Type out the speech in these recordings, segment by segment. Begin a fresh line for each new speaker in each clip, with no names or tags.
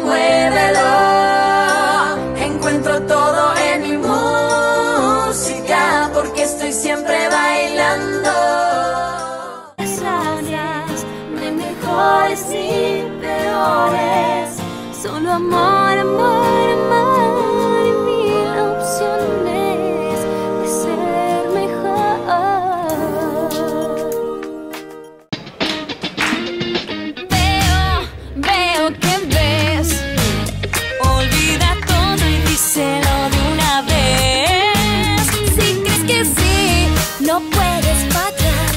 muévelo. Encuentro todo en mi música, porque estoy siempre bailando.
Las áreas de mejores y peores, solo amor, amor, amor y mil opciones de ser mejor. Veo que ves, olvida todo y díselo de una vez. Si crees que sí, no puedes fallar.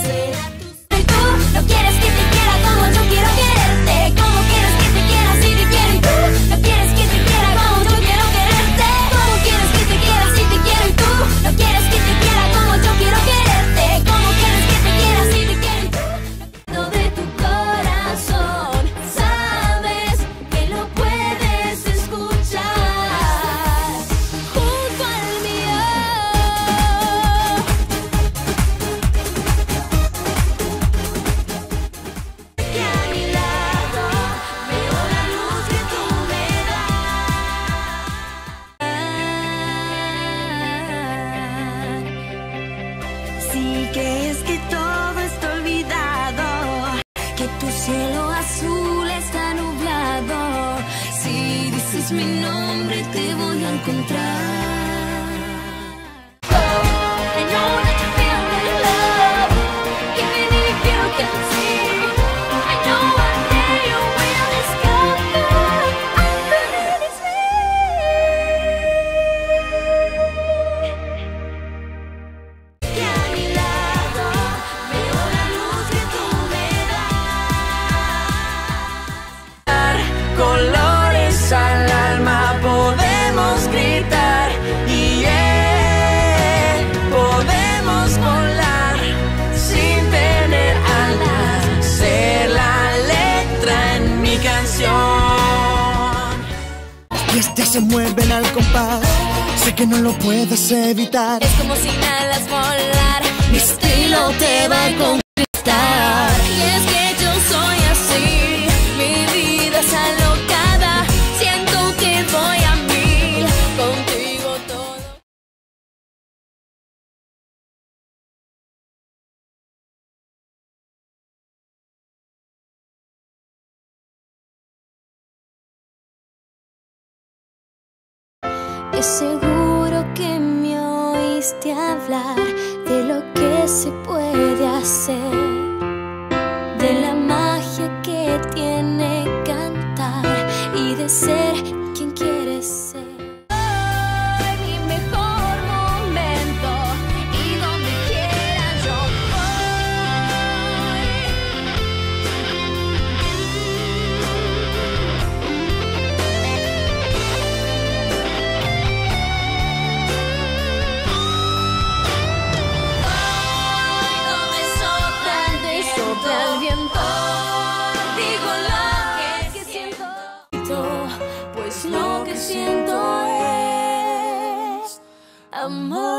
Será tu... Y tú no quieres que te quiera como yo quiero quererte. ¿Cómo quieres que te quiera si te quiero? Y tú no quieres que te quiera como yo quiero quererte. ¿Cómo quieres que te quiera si te quiero? Y tú no quieres que te quiera como yo quiero quererte. ¿Cómo quieres que te quiera si te quiero? Y tú no de tu corazón, sabes que lo puedes escuchar junto al mío. Que a mi lado veo la luz que tú me das. Si crees que todo está olvidado, que tu cielo azul está nublado, si dices mi nombre te voy a encontrar. I know that you feel my love, even if you can see. I know one day you will discover I'm pretty sweet. Que a mi lado veo la luz que tú me das.
Colores al alma podemos gritar y podemos volar sin tener alas. Ser la letra en mi canción.
Y se mueven al compás, sé que no lo puedes evitar.
Es como si alas volar, mi estilo te va a conquistar. Y es que yo soy así, mi vida es alocada, siento que voy a mil, contigo todo. Es seguro que me oíste hablar de lo que se puede hacer, de la magia que tiene cantar y de ser quien quieres ser. Hoy mi mejor momento y donde quiera yo donde sopla el viento, digo lo que siento, pues lo que siento es amor.